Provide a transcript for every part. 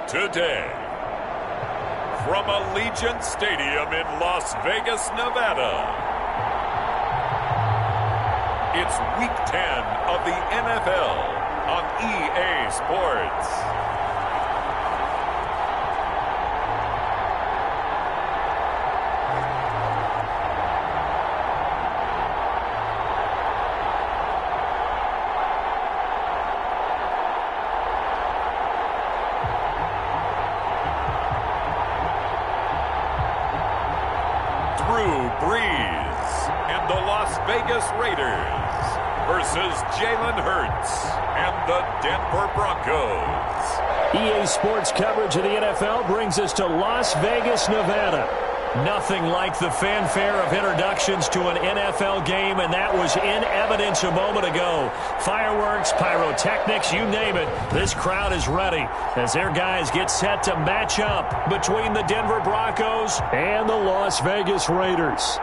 Today, from Allegiant Stadium in Las Vegas, Nevada, it's Week 10 of the NFL on EA Sports. Vegas Raiders versus Jalen Hurts and the Denver Broncos. EA Sports coverage of the NFL brings us to Las Vegas, Nevada. Nothing like the fanfare of introductions to an NFL game, and that was in evidence a moment ago. Fireworks, pyrotechnics, you name it. This crowd is ready as their guys get set to match up between the Denver Broncos and the Las Vegas Raiders.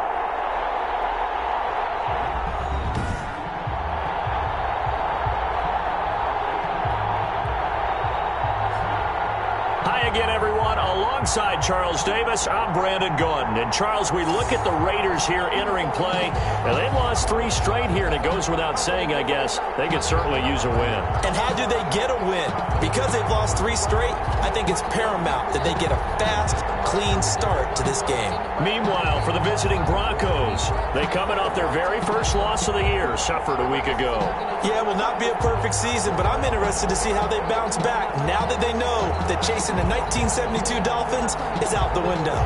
Alongside Charles Davis, I'm Brandon Gordon. And Charles, we look at the Raiders here entering play, and they've lost 3 straight here, and it goes without saying, I guess, they could certainly use a win. And how do they get a win? Because they've lost 3 straight, I think it's paramount that they get a fast, clean start to this game. Meanwhile, for the visiting Broncos, they coming off their very first loss of the year, suffered a week ago. Yeah, it will not be a perfect season, but I'm interested to see how they bounce back now that they know that chasing the 1972 Dolphins is out the window.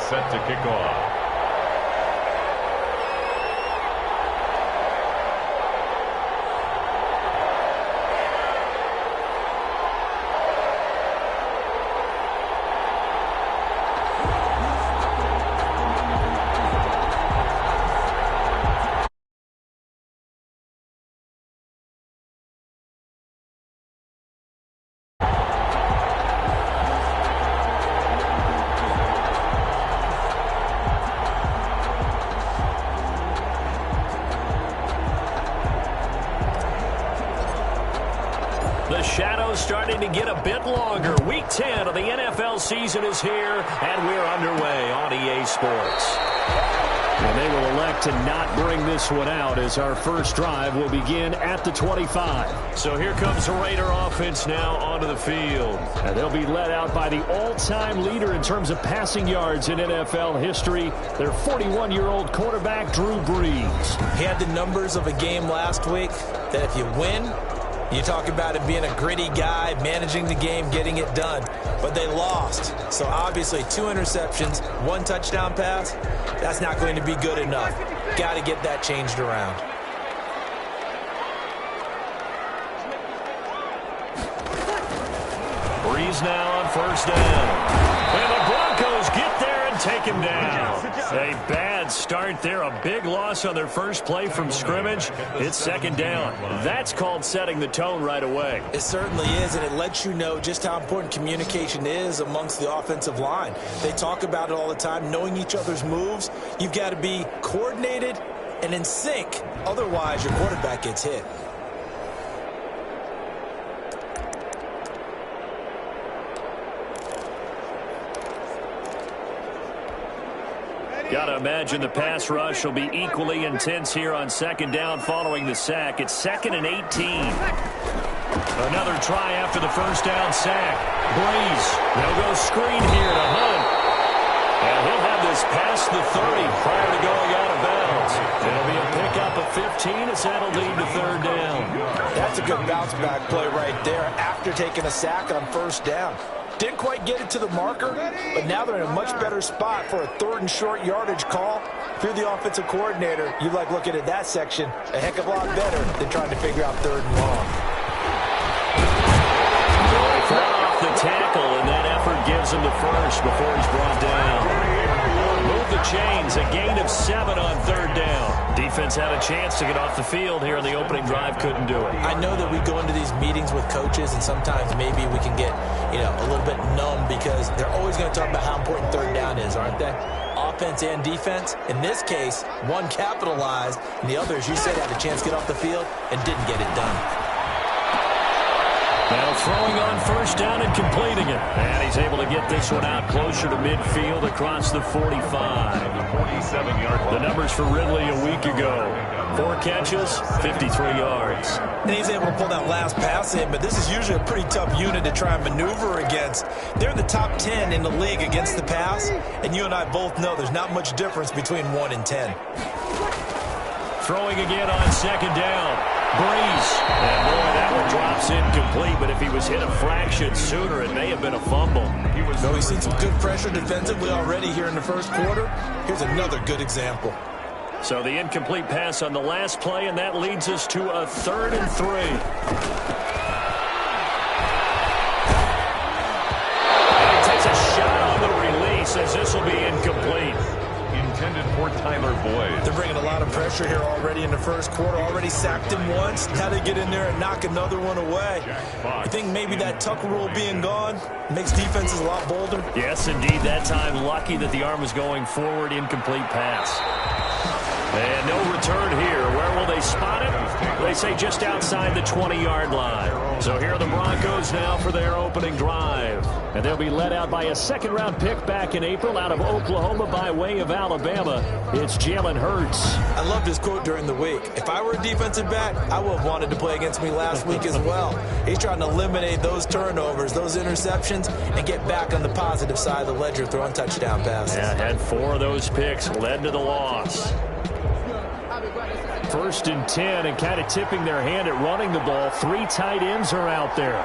Set to kick off. The shadow's starting to get a bit longer. Week 10 of the NFL season is here, and we're underway on EA Sports. And they will elect to not bring this one out as our first drive will begin at the 25. So here comes the Raider offense now onto the field. And they'll be led out by the all-time leader in terms of passing yards in NFL history, their 41-year-old quarterback, Drew Brees. He had the numbers of a game last week that if you win, you talk about him being a gritty guy, managing the game, getting it done. But they lost. So obviously 2 interceptions, 1 touchdown pass, that's not going to be good enough. Got to get that changed around. Brees now on first down. And the Broncos get there and take him down. A bad start there. A big loss on their first play from scrimmage. It's second down. That's called setting the tone right away. It certainly is, and it lets you know just how important communication is amongst the offensive line. They talk about it all the time, knowing each other's moves. You've got to be coordinated and in sync. Otherwise, your quarterback gets hit. Got to imagine the pass rush will be equally intense here on second down following the sack. It's 2nd and 18. Another try after the first down sack. Breeze. They'll go screen here to Hunt. And he'll have this past the 30 prior to going out of bounds. It'll be a pickup of 15 as that'll lead to third down. That's a good bounce back play right there after taking a sack on first down. Didn't quite get it to the marker, but now they're in a much better spot for a 3rd and short yardage call. If you're the offensive coordinator, you like looking at that section a heck of a lot better than trying to figure out 3rd and long. Off the tackle, and that effort gives him the first before he's brought down. Move the chains, a gain of 7 on third down. Defense had a chance to get off the field here in the opening drive, couldn't do it. I know that we go into these meetings with coaches, and sometimes maybe we can get, a little bit numb because they're always going to talk about how important third down is, aren't they? Offense and defense. In this case, one capitalized, and the other, as you said, had a chance to get off the field and didn't get it done. Now throwing on first down and completing it. And he's able to get this one out closer to midfield across the 45. The numbers for Ridley a week ago. 4 catches, 53 yards. And he's able to pull that last pass in, but this is usually a pretty tough unit to try and maneuver against. They're in the top 10 in the league against the pass, and you and I both know there's not much difference between 1 and 10. Throwing again on second down. Breeze. And boy, that one drops incomplete, but if he was hit a fraction sooner, it may have been a fumble. He's seen some good pressure defensively already here in the first quarter. Here's another good example. So the incomplete pass on the last play, and that leads us to a 3rd and 3. And he takes a shot on the release as this will be incomplete. Intended for Tyler Boyd. They're bringing a lot of pressure here already in the first quarter. Already sacked him once. Now they get in there and knock another one away. I think maybe that tucker rule being gone makes defenses a lot bolder. Yes, indeed. That time lucky that the arm was going forward. Incomplete pass. And no return here. Where will they spot it? They say just outside the 20-yard line. So here are the Broncos now for their opening drive. And they'll be led out by a second-round pick back in April out of Oklahoma by way of Alabama. It's Jalen Hurts. I loved his quote during the week. If I were a defensive back, I would have wanted to play against me last week as well. He's trying to eliminate those turnovers, those interceptions, and get back on the positive side of the ledger throwing touchdown passes. Yeah, had 4 of those picks, led to the loss. 1st and 10, and kind of tipping their hand at running the ball. 3 tight ends are out there.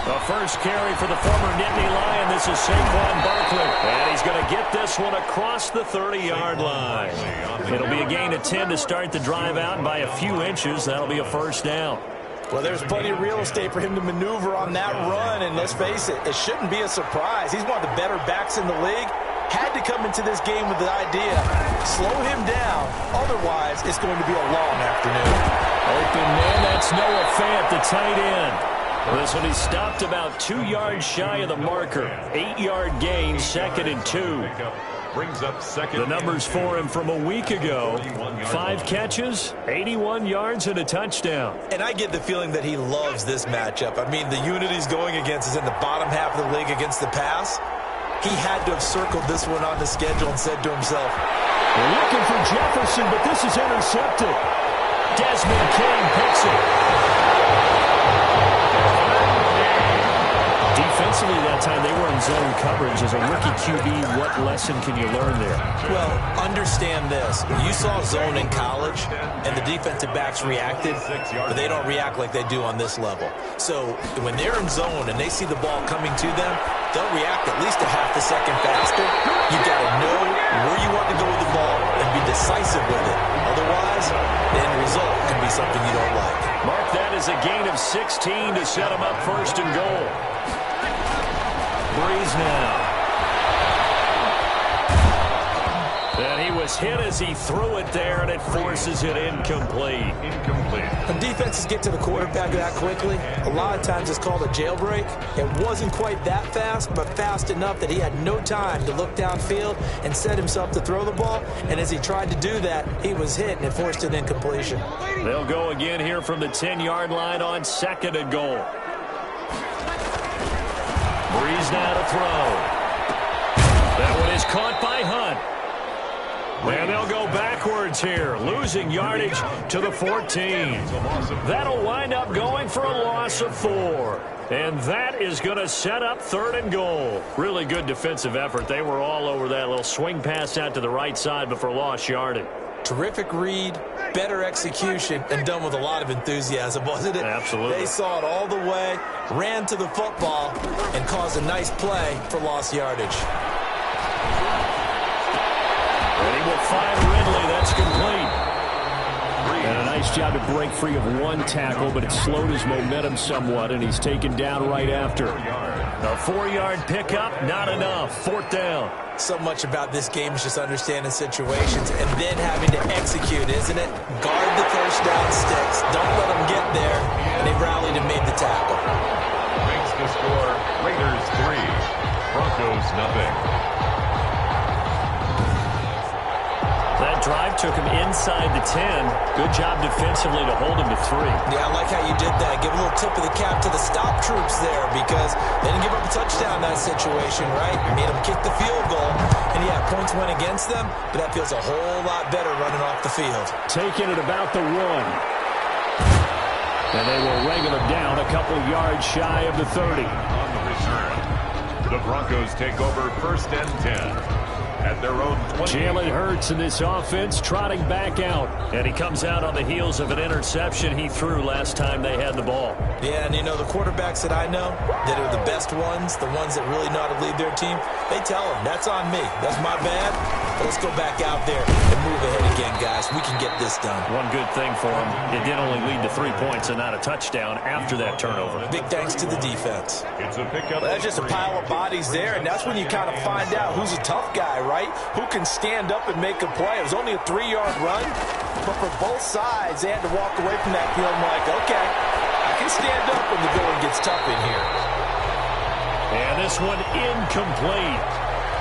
The first carry for the former Nittany Lion. This is Saquon Barkley. And he's going to get this one across the 30-yard line. It'll be a gain of 10 to start the drive out, and by a few inches, that'll be a first down. Well, there's plenty of real estate for him to maneuver on that run, and let's face it, it shouldn't be a surprise. He's one of the better backs in the league. Had to come into this game with the idea, slow him down, otherwise it's going to be a long afternoon. Open man, that's Noah Fant, the tight end. This one, he stopped about 2 yards shy of the marker. 8-yard gain, 2nd and 2. Brings up second. The numbers for him from a week ago. 5 catches, 81 yards, and a touchdown. And I get the feeling that he loves this matchup. I mean, the unit he's going against is in the bottom half of the league against the pass. He had to have circled this one on the schedule and said to himself, "We're looking for Jefferson, but this is intercepted." Desmond King picks it. Defensively that time, they were in zone coverage. As a rookie QB, what lesson can you learn there? Well, understand this. You saw zone in college, and the defensive backs reacted, but they don't react like they do on this level. So when they're in zone and they see the ball coming to them, they'll react at least a half a second faster. You've got to know where you want to go with the ball and be decisive with it. Otherwise, the end result can be something you don't like. Mark that as a gain of 16 to set him up first and goal. Breeze now. And he was hit as he threw it there, and it forces it incomplete. When defenses get to the quarterback that quickly, a lot of times it's called a jailbreak. It wasn't quite that fast, but fast enough that he had no time to look downfield and set himself to throw the ball. And as he tried to do that, he was hit, and it forced an incompletion. They'll go again here from the 10-yard line on 2nd and goal. Breeze now to throw. That one is caught by Hunt. And they'll go backwards here, losing yardage to the 14. That'll wind up going for a loss of 4. And that is going to set up 3rd and goal. Really good defensive effort. They were all over that little swing pass out to the right side, but for lost yardage. Terrific read, better execution, and done with a lot of enthusiasm, wasn't it? Absolutely. They saw it all the way, ran to the football, and caused a nice play for lost yardage. And he will find Ridley. That's complete. And a nice job to break free of one tackle, but it slowed his momentum somewhat, and he's taken down right after. A 4-yard pickup, not enough. 4th down. So much about this game is just understanding situations and then having to execute, isn't it? Guard the first down sticks. Don't let them get there. And they rallied and made the tackle. Makes the score Raiders 3, Broncos nothing. That drive took him inside the 10. Good job defensively to hold him to 3. Yeah, I like how you did that. Give a little tip of the cap to the stop troops there because they didn't give up a touchdown in that situation, right? You made them kick the field goal. And, yeah, points went against them, but that feels a whole lot better running off the field. Taking it about the 1. And they will wrangle him down a couple yards shy of the 30. On the return, the Broncos take over 1st and 10. At their own 20. Jalen Hurts in this offense trotting back out. And he comes out on the heels of an interception he threw last time they had the ball. Yeah, and you know, the quarterbacks that I know that are the best ones, the ones that really know how to lead their team, they tell them, that's on me. That's my bad. But let's go back out there and move ahead again, guys. We can get this done. One good thing for him, it did only lead to 3 points and not a touchdown after that turnover. Big thanks to the defense. It's a pickup. Well, that's just a pile of bodies there, and that's when you kind of find out who's a tough guy, right? Who can stand up and make a play. It was only a 3-yard run, but for both sides, they had to walk away from that feeling like, okay, I can stand up when the going gets tough in here. And this one incomplete.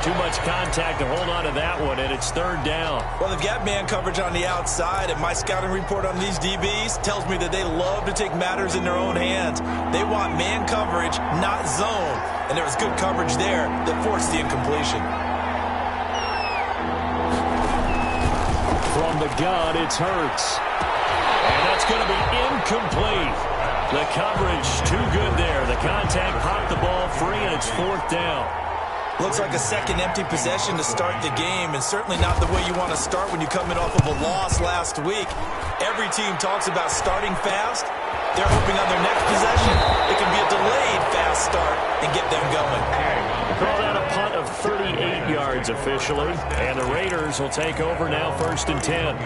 Too much contact to hold on to that one, and it's 3rd down. Well, they've got man coverage on the outside, and my scouting report on these DBs tells me that they love to take matters in their own hands. They want man coverage, not zone. And there was good coverage there that forced the incompletion. From the gun, it's Hurts. And that's going to be incomplete. The coverage too good there. The contact popped the ball free, and it's 4th down. Looks like a second empty possession to start the game, and certainly not the way you want to start when you're coming off of a loss last week. Every team talks about starting fast. They're hoping on their next possession it can be a delayed fast start and get them going. Call that a punt of 38 yards officially, and the Raiders will take over now 1st and 10.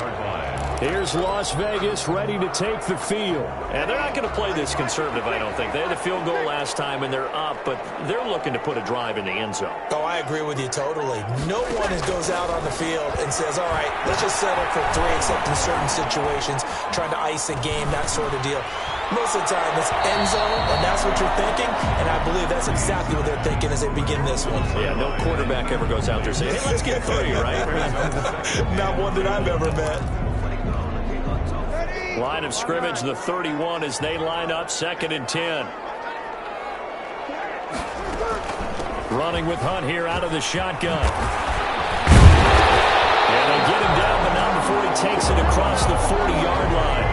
Here's Las Vegas ready to take the field. And they're not going to play this conservative, I don't think. They had the field goal last time, and they're up, but they're looking to put a drive in the end zone. Oh, I agree with you totally. No one goes out on the field and says, all right, let's just settle for 3, except in certain situations, trying to ice a game, that sort of deal. Most of the time, it's end zone, and that's what you're thinking, and I believe that's exactly what they're thinking as they begin this one. Yeah, no quarterback ever goes out there saying, hey, let's get 3, right? Not one that I've ever met. Line of scrimmage, the 31 as they line up 2nd and 10. Running with Hunt here out of the shotgun. And they get him down, but not before he takes it across the 40-yard line.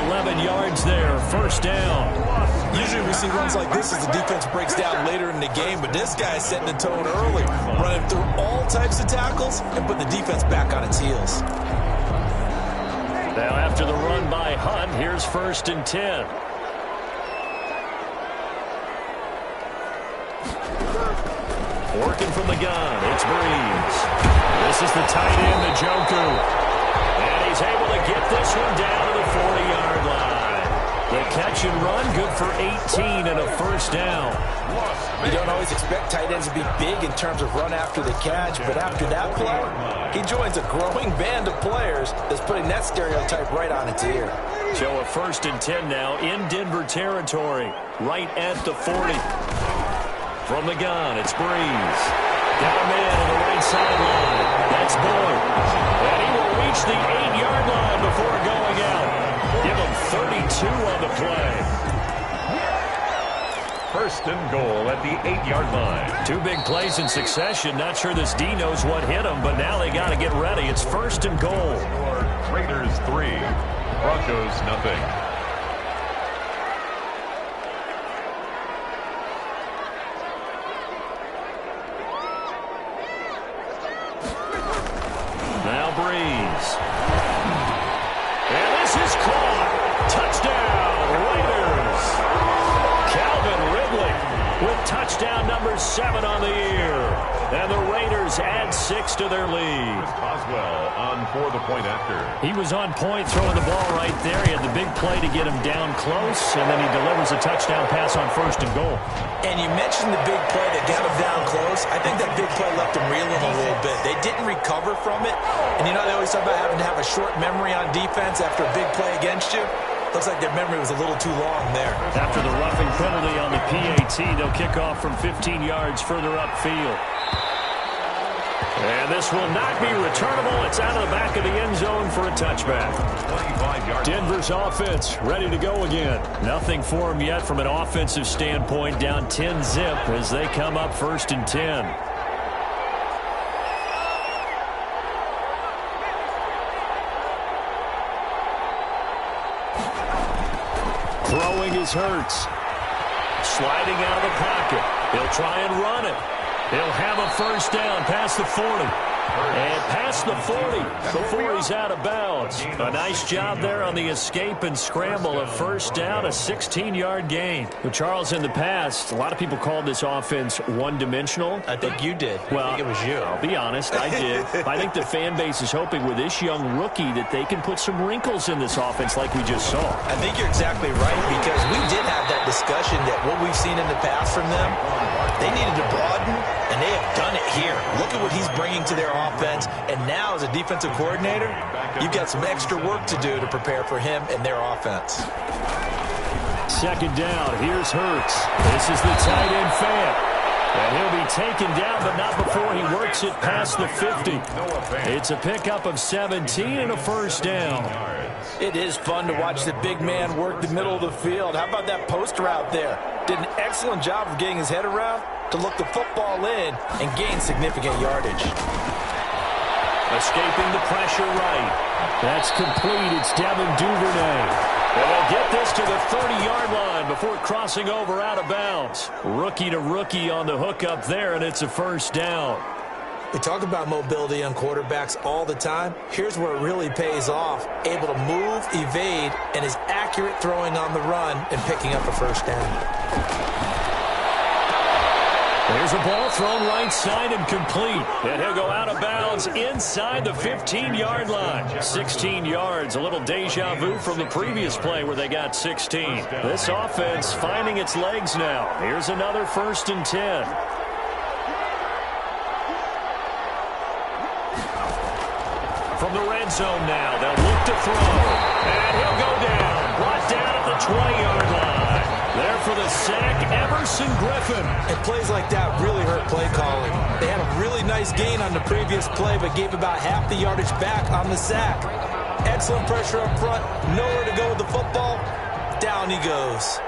11 yards there, 1st down. Usually we see runs like this as the defense breaks down later in the game, but this guy is setting the tone early, running through all types of tackles and putting the defense back on its heels. Now after the run by Hunt, here's 1st and 10. Working from the gun, it's Breeze. This is the tight end, Njoku. And he's able to get this one down to the 40-yard line. The catch and run, good for 18 and a first down. You don't always expect tight ends to be big in terms of run after the catch, but after that play, he joins a growing band of players that's putting that stereotype right on its ear. So a 1st and 10 now in Denver territory, right at the 40. From the gun, it's Breeze. Got a man on the right sideline. That's Boyd. And he will reach the 8-yard line before going out. Give him 32 on the play. 1st and goal at the 8-yard line. 2 big plays in succession. Not sure this D knows what hit him, but now they got to get ready. It's 1st and goal. Raiders 3, Broncos nothing. Now Breeze. And this is caught. Touchdown, Raiders. Calvin Ridley with touchdown number 7 on the year. And the Raiders add 6 to their lead. Boswell on for the point after. He was on point throwing the ball right there. He had the big play to get him down close, and then he delivers a touchdown pass on 1st and goal. And you mentioned the big play that got him down close. I think that big play left him reeling a little bit. They didn't recover from it. And you know they always talk about having to have a short memory on defense after a big play against you. Looks like their memory was a little too long there. After the roughing penalty on the PAT, they'll kick off from 15 yards further upfield. And this will not be returnable. It's out of the back of the end zone for a touchback. 25-yard. Denver's offense ready to go again. Nothing for them yet from an offensive standpoint. Down 10-zip as they come up 1st and 10. Throwing is Hurts. Sliding out of the pocket. He'll try and run it. He'll have a 1st down past the 40. And past the 40 before he's out of bounds. A nice job there on the escape and scramble. A 1st down, a 16-yard gain. But Charles, in the past, a lot of people called this offense one-dimensional. I think you did. Well, I think it was you. I'll be honest, I did. I think the fan base is hoping with this young rookie that they can put some wrinkles in this offense like we just saw. I think you're exactly right, because we did have that discussion that what we've seen in the past from them, they needed to broaden, and they have done it here. Look at what he's bringing to their offense, and now as a defensive coordinator, you've got some extra work to do to prepare for him and their offense. 2nd down, here's Hurts. This is the tight end fan. And he'll be taken down, but not before he works it past the 50. It's a pickup of 17 and a 1st down. It is fun to watch the big man work the middle of the field. How about that post route there? Did an excellent job of getting his head around to look the football in and gain significant yardage. Escaping the pressure right. That's complete. It's Devin Duvernay. And they'll get this to the 30-yard line before crossing over out of bounds. Rookie to rookie on the hook up there, and it's a 1st down. We talk about mobility on quarterbacks all the time. Here's where it really pays off. Able to move, evade, and is accurate throwing on the run and picking up a 1st down. There's a ball thrown right side and complete. And he'll go out of bounds inside the 15-yard line. 16 yards, a little deja vu from the previous play where they got 16. This offense finding its legs now. Here's another 1st and 10. From the red zone now, they'll look to throw. And he'll go down. Brought down at the 20-yard line. There for the sack, Everson Griffin. And plays like that really hurt play calling. They had a really nice gain on the previous play, but gave about half the yardage back on the sack. Excellent pressure up front. Nowhere to go with the football. Down he goes.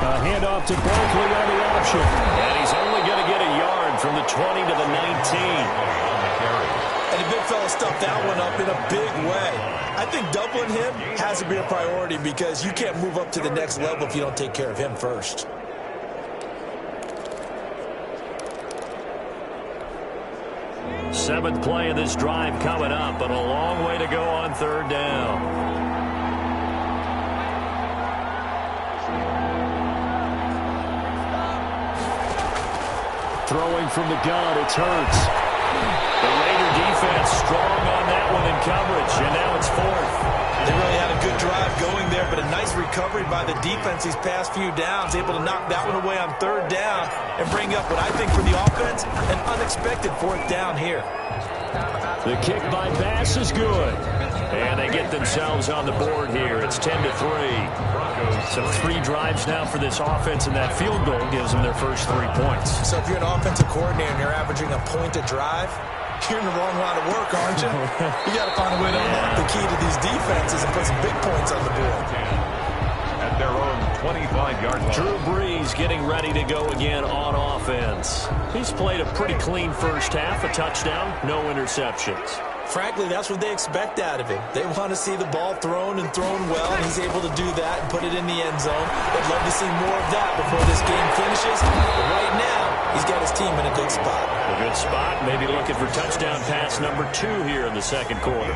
A handoff to Barkley on the option. And he's only going to get a yard from the 20 to the 19. And the big fella stuffed that one up in a big way. I think doubling him has to be a priority because you can't move up to the next level if you don't take care of him first. Seventh play of this drive coming up, but a long way to go on 3rd down. Throwing from the gun, it's Hurts. The Raiders defense strong on that one in coverage, and now it's fourth. They really had a good drive going there, but a nice recovery by the defense these past few downs, able to knock that one away on third down and bring up what I think for the offense, an unexpected fourth down here. The kick by Bass is good. And they get themselves on the board here. It's 10-3. So 3 drives now for this offense, and that field goal gives them their first 3 points. So if you're an offensive coordinator and you're averaging a point a drive, you're in the wrong line of work, aren't you? You got to find a way to unlock the key to these defenses and put some big points on the board. At their own 25-yard line. Drew Brees getting ready to go again on offense. He's played a pretty clean first half, a touchdown, no interceptions. Frankly, that's what they expect out of him. They want to see the ball thrown and thrown well, and he's able to do that and put it in the end zone. They'd love to see more of that before this game finishes. But right now, he's got his team in a good spot. A good spot, maybe looking for touchdown pass number 2 here in the second quarter.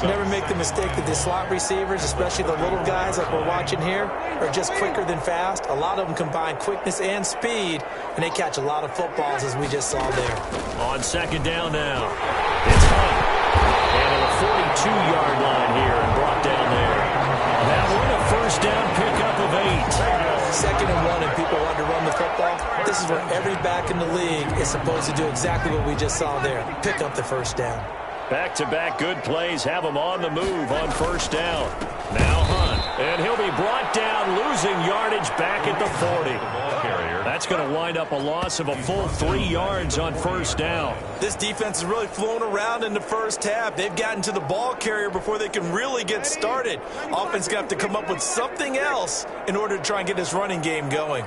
Never make the mistake that the slot receivers, especially the little guys like we're watching here, are just quicker than fast. A lot of them combine quickness and speed, and they catch a lot of footballs, as we just saw there. On second down now, it's Hunt. And at the 42-yard line here and brought down there. That one a first down pickup of 8. Second and 1 and people want to run the football. This is where every back in the league is supposed to do exactly what we just saw there, pick up the first down. Back-to-back good plays have him on the move on first down. Now Hunt, and he'll be brought down, losing yardage back at the 40. That's going to wind up a loss of a full 3 yards on first down. This defense is really flown around in the first half. They've gotten to the ball carrier before they can really get started. Offense going to have to come up with something else in order to try and get this running game going.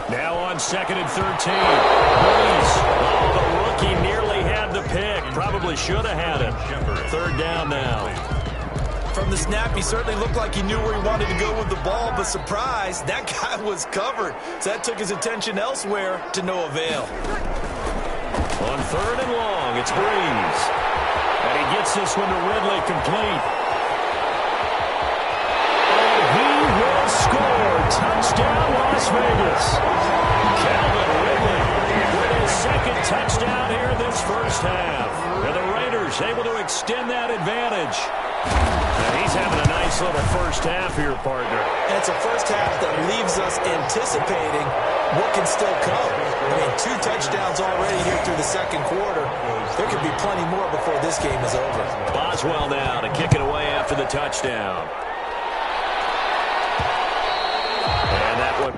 Now on second and 13. Brees. Oh, the rookie nearly had the pick. Probably should have had it. Third down now. From the snap, he certainly looked like he knew where he wanted to go with the ball, but surprise, that guy was covered. So that took his attention elsewhere to no avail. On third and long, it's Brees. And he gets this one to Ridley complete. And he will score. Touchdown, Las Vegas. Calvin Ridley with his second touchdown here in this first half. And the Raiders able to extend that advantage. And he's having a nice little first half here, partner. And it's a first half that leaves us anticipating what can still come. I mean, 2 touchdowns already here through the second quarter. There could be plenty more before this game is over. Boswell now to kick it away after the touchdown. And that one.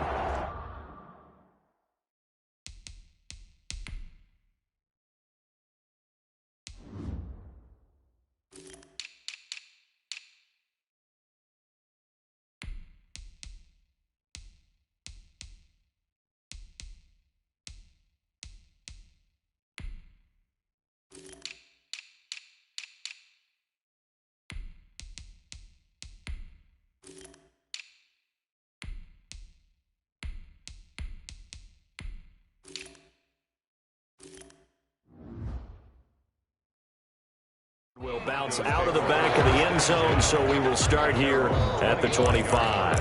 Will bounce out of the back of the end zone, so we will start here at the 25.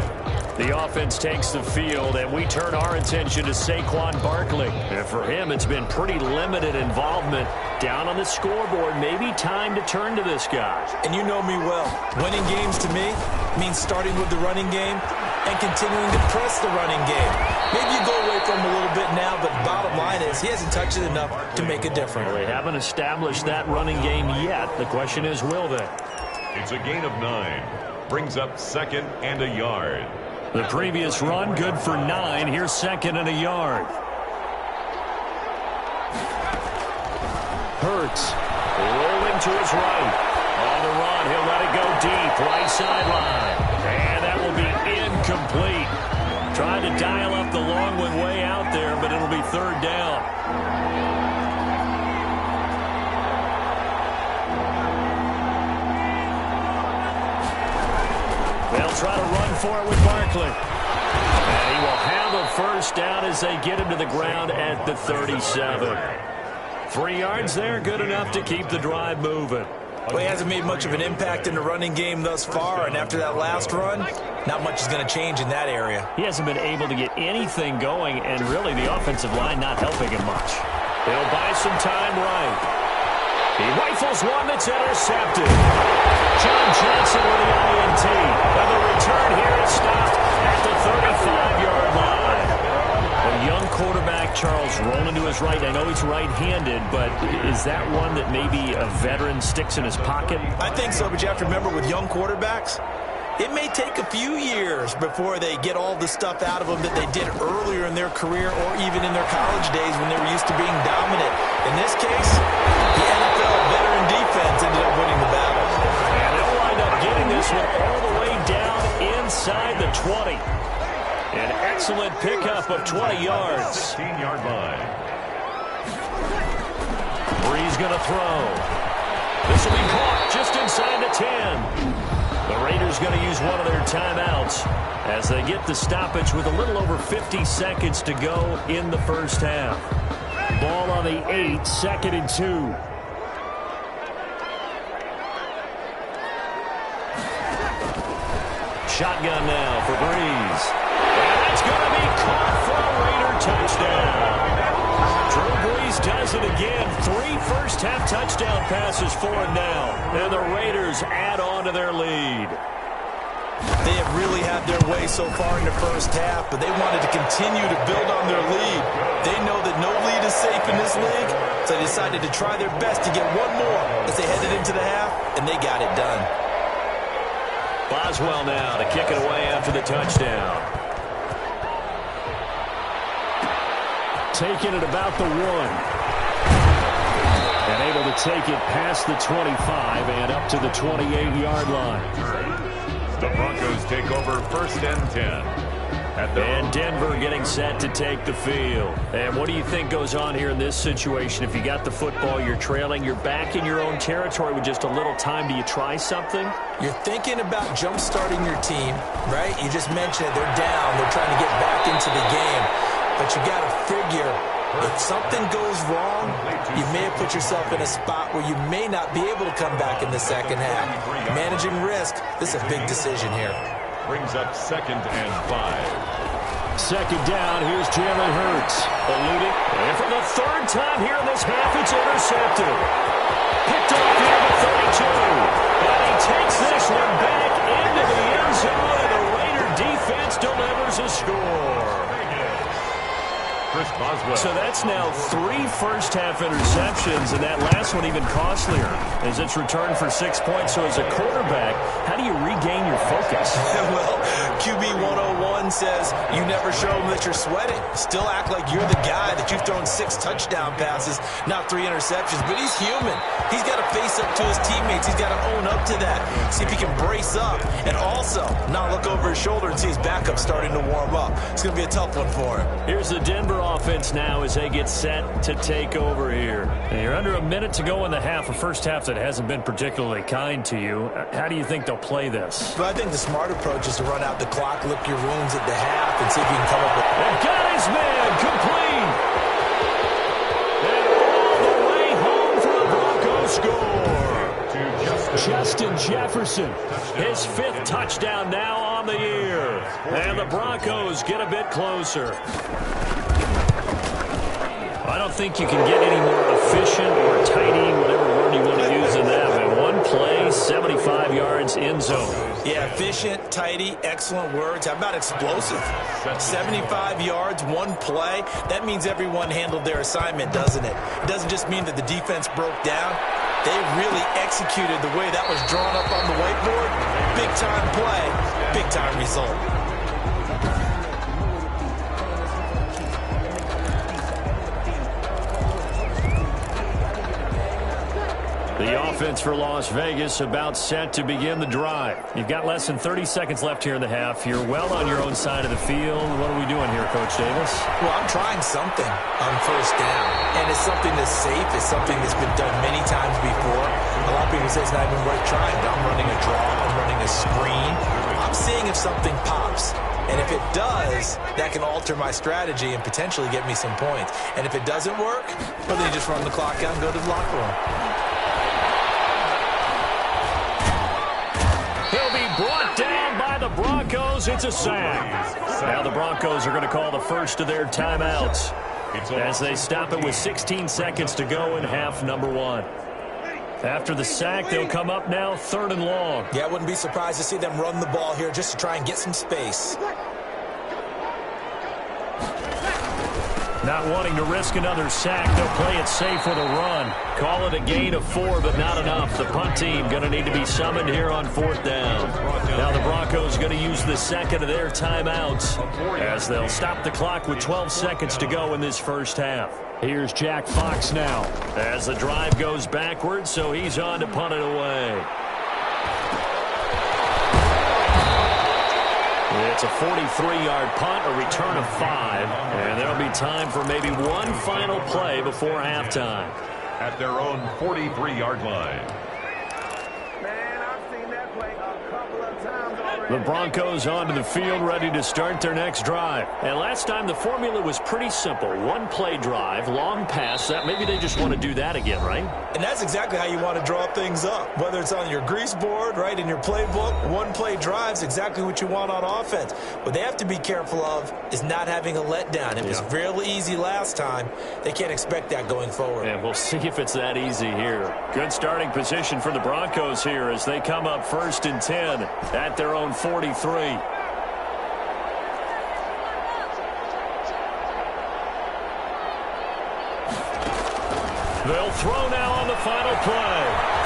The offense takes the field, and we turn our attention to Saquon Barkley. And for him, it's been pretty limited involvement down on the scoreboard. Maybe time to turn to this guy. And you know me well. Winning games to me means starting with the running game and continuing to press the running game. Maybe you go away from him a little bit now, but bottom line is he hasn't touched it enough to make a difference. Well, they haven't established that running game yet. The question is, will they? It's a gain of 9. Brings up second and a yard. The previous run, good for 9. Here's second and a yard. Hurts rolling to his right. On the run, he'll let it go deep. Right sideline. And that will be incomplete. Trying to dial up the long one way out there, but it'll be third down. They'll try to run for it with Barkley. And he will have a first down as they get him to the ground at the 37. 3 yards there, good enough to keep the drive moving. Well, he hasn't made much of an impact in the running game thus far, and after that last run, not much is going to change in that area. He hasn't been able to get anything going, and really the offensive line not helping him much. He'll buy some time right. He rifles one that's intercepted. John Johnson with the INT. And the return here is stopped at the 35-yard line. A young quarterback, Charles, rolling to his right. I know he's right-handed, but is that one that maybe a veteran sticks in his pocket? I think so, but you have to remember with young quarterbacks, it may take a few years before they get all the stuff out of them that they did earlier in their career or even in their college days when they were used to being dominant. In this case, the NFL veteran defense ended up winning the battle. And they'll wind up getting this one all the way down inside the 20. An excellent pickup of 20 yards. 16-yard line. Bree's going to throw. This will be caught just inside the 10. The Raiders going to use one of their timeouts as they get the stoppage with a little over 50 seconds to go in the first half. Ball on the 8, 2nd and 2. Shotgun now for Breeze. And that's going to be caught for a Raider touchdown. Drew Brees does it again. 3 first-half touchdown passes for him now. And the Raiders add on to their lead. They have really had their way so far in the first half, but they wanted to continue to build on their lead. They know that no lead is safe in this league, so they decided to try their best to get one more as they headed into the half, and they got it done. Boswell now to kick it away after the touchdown. Taking it about the 1. And able to take it past the 25 and up to the 28-yard line. The Broncos take over 1st and 10. And Denver getting set to take the field. And what do you think goes on here in this situation? If you got the football, you're trailing, you're back in your own territory with just a little time. Do you try something? You're thinking about jump-starting your team, right? You just mentioned it. They're down. They're trying to get back into the game. But you got to figure, if something goes wrong, you may have put yourself in a spot where you may not be able to come back in the second half. Managing risk, this is a big decision here. Brings up 2nd and 5. 2nd down, here's Jalen Hurts. Eluding. And for the 3rd time here in this half, it's intercepted. Picked off here at 32. And he takes this one back into the end zone, and the Raider defense delivers a score. So that's now 3 first-half interceptions, and that last one even costlier as it's returned for 6 points. So as a quarterback, how do you regain your focus? Well, QB 101 says you never show them that you're sweating. Still act like you're the guy that you've thrown 6 touchdown passes, not 3 interceptions. But he's human. He's got to face up to his teammates. He's got to own up to that. See if he can brace up and also not look over his shoulder and see his backup starting to warm up. It's going to be a tough one for him. Here's the Denver offense now as they get set to take over here. And you're under a minute to go in the half, a first half that hasn't been particularly kind to you. How do you think they'll play this? Well, I think the smart approach is to run out the clock, lick your wounds at the half, and see if you can come up with... They've got his man complete. And all the way home for the Broncos score. Justin Jefferson, his 5th touchdown now on the year. And the Broncos get a bit closer. I don't think you can get any more efficient or tidy, whatever word you want to use in that. And one play, 75 yards in zone. Yeah, efficient, tidy, excellent words. How about explosive? 75 yards, one play. That means everyone handled their assignment, doesn't it? It doesn't just mean that the defense broke down. They really executed the way that was drawn up on the whiteboard. Big-time play, big-time result. The offense for Las Vegas about set to begin the drive. You've got less than 30 seconds left here in the half. You're well on your own side of the field. What are we doing here, Coach Davis? Well, I'm trying something on first down, and it's something that's safe. It's something that's been done many times before. A lot of people say it's not even worth trying. I'm running a draw. I'm running a screen. I'm seeing if something pops. And if it does, that can alter my strategy and potentially get me some points. And if it doesn't work, well, then you just run the clock out and go to the locker room. He'll be brought down by the Broncos, it's a sack. Now the Broncos are going to call the first of their timeouts as they stop it with 16 seconds to go in half number 1. After the sack, they'll come up now 3rd and long. Yeah, I wouldn't be surprised to see them run the ball here just to try and get some space. Not wanting to risk another sack, they'll play it safe with a run. Call it a gain of 4, but not enough. The punt team going to need to be summoned here on 4th down. Now the Broncos going to use the second of their timeouts as they'll stop the clock with 12 seconds to go in this first half. Here's Jack Fox now as the drive goes backwards, so he's on to punt it away. It's a 43-yard punt, a return of 5, and there'll be time for maybe one final play before halftime. At their own 43-yard line. The Broncos onto the field, ready to start their next drive. And last time the formula was pretty simple. One-play drive, long pass. That maybe they just want to do that again, right? And that's exactly how you want to draw things up. Whether it's on your grease board, right, in your playbook, one-play drive's exactly what you want on offense. What they have to be careful of is not having a letdown. It was real easy last time. They can't expect that going forward. And we'll see if it's that easy here. Good starting position for the Broncos here as they come up 1st and 10 at their own 43. They'll throw now on the final play.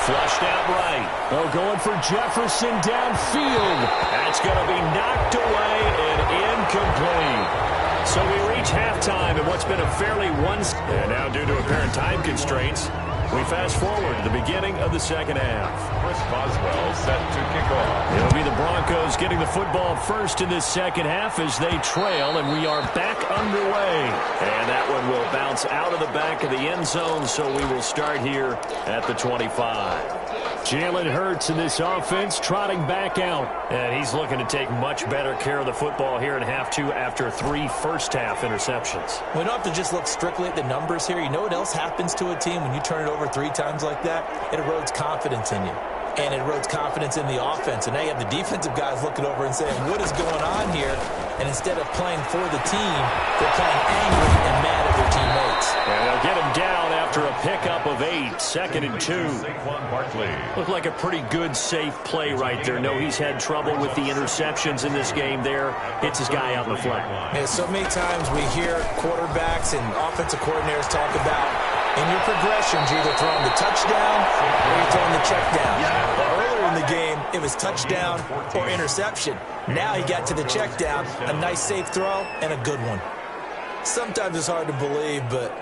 Flushed out right. Oh, going for Jefferson downfield. That's going to be knocked away and incomplete. So we reach halftime in what's been a fairly and now due to apparent time constraints, we fast forward to the beginning of the second half. Chris Boswell set to kick off. It'll be the Broncos getting the football first in this second half as they trail, and we are back underway. And that one will bounce out of the back of the end zone, so we will start here at the 25. Jalen Hurts in this offense trotting back out. And he's looking to take much better care of the football here in half 2 after 3 first-half interceptions. We don't have to just look strictly at the numbers here. You know what else happens to a team when you turn it over 3 times like that? It erodes confidence in you. And it erodes confidence in the offense. And now you have the defensive guys looking over and saying, what is going on here? And instead of playing for the team, they're playing angry and mad at their teammates. And they'll get him down after a pickup of 8, 2nd and 2. Looked like a pretty good, safe play right there. No, he's had trouble with the interceptions in this game there. Hits his guy out in the flat. Yeah, so many times we hear quarterbacks and offensive coordinators talk about in your progressions, you're either throwing the touchdown or you're throwing the check down. Well, earlier in the game, it was touchdown or interception. Now he got to the check down, a nice safe throw, and a good one. Sometimes it's hard to believe, but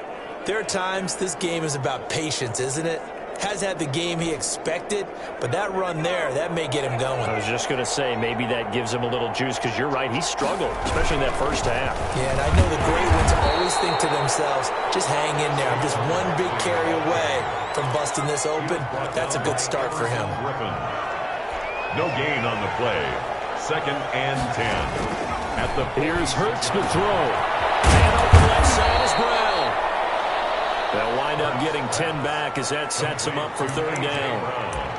there are times this game is about patience, isn't it? Has had the game he expected, but that run there, that may get him going. I was just going to say, maybe that gives him a little juice, because you're right, he struggled, especially in that first half. Yeah, and I know the great ones always think to themselves, just hang in there. I'm just one big carry away from busting this open. That's a good start for him. No gain on the play. 2nd and 10. At the Here's Hurts to throw. And open left side is Brown. They'll wind up getting 10 back as that sets them up for 3rd down.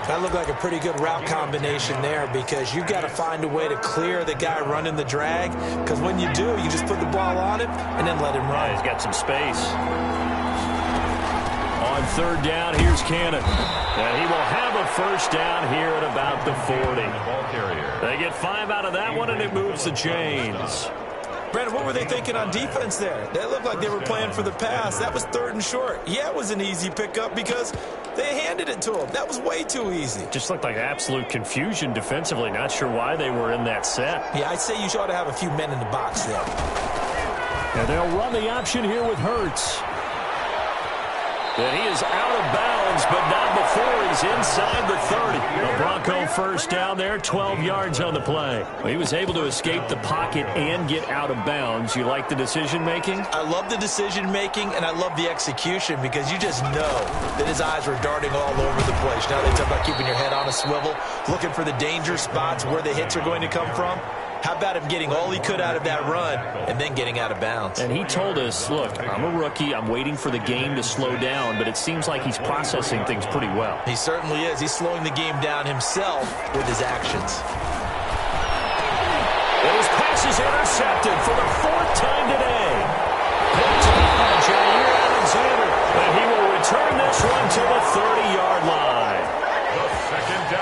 That looked like a pretty good route combination there because you've got to find a way to clear the guy running the drag, because when you do, you just put the ball on him and then let him run. Yeah, he's got some space. On 3rd down, here's Cannon. And he will have a first down here at about the 40. They get 5 out of that one, and it moves the chains. Brandon, what were they thinking on defense there? They looked like they were playing for the pass. That was 3rd and short. Yeah, it was an easy pickup because they handed it to him. That was way too easy. Just looked like absolute confusion defensively. Not sure why they were in that set. Yeah, I'd say you ought to have a few men in the box there. And they'll run the option here with Hurts. And he is out of bounds, but not before he's inside the 30. A Bronco first down there, 12 yards on the play. Well, he was able to escape the pocket and get out of bounds. You like the decision-making? I love the decision-making, and I love the execution because you just know that his eyes were darting all over the place. Now they talk about keeping your head on a swivel, looking for the danger spots where the hits are going to come from. How about him getting all he could out of that run and then getting out of bounds? And he told us, look, I'm a rookie. I'm waiting for the game to slow down, but it seems like he's processing things pretty well. He certainly is. He's slowing the game down himself with his actions. This is intercepted for the 4th time today. Picked by Jair Alexander. And he will return this one to the 30-yard line.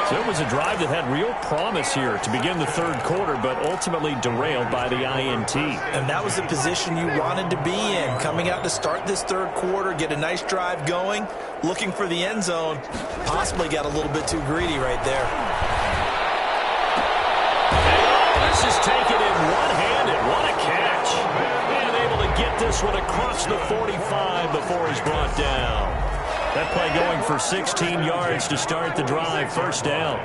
So it was a drive that had real promise here to begin the 3rd quarter, but ultimately derailed by the INT. And that was the position you wanted to be in. Coming out to start this 3rd quarter, get a nice drive going, looking for the end zone. Possibly got a little bit too greedy right there. This is taken in one-handed. What a catch. And able to get this one across the 45 before he's brought down. That play going for 16 yards to start the drive. 1st down.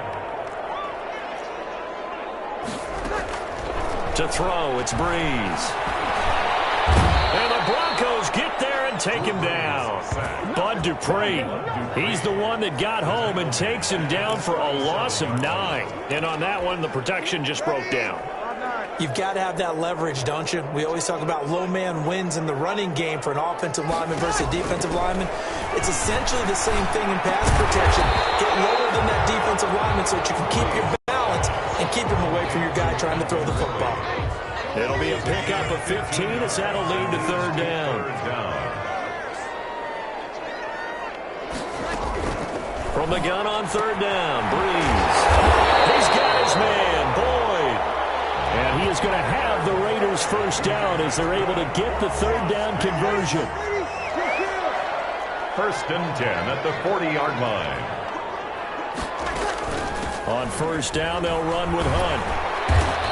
To throw, it's Breeze. And the Broncos get there and take him down. Bud Dupree, he's the one that got home and takes him down for a loss of 9. And on that one, the protection just broke down. You've got to have that leverage, don't you? We always talk about low man wins in the running game for an offensive lineman versus a defensive lineman. It's essentially the same thing in pass protection. Get lower than that defensive lineman so that you can keep your balance and keep him away from your guy trying to throw the football. It'll be a pickup of 15 as that'll lead to 3rd down. From the gun on 3rd down, Breeze. He's got his man, Boyd. And he is going to have the Raiders 1st down as they're able to get the 3rd down conversion. 1st and 10 at the 40-yard line. On 1st down, they'll run with Hunt.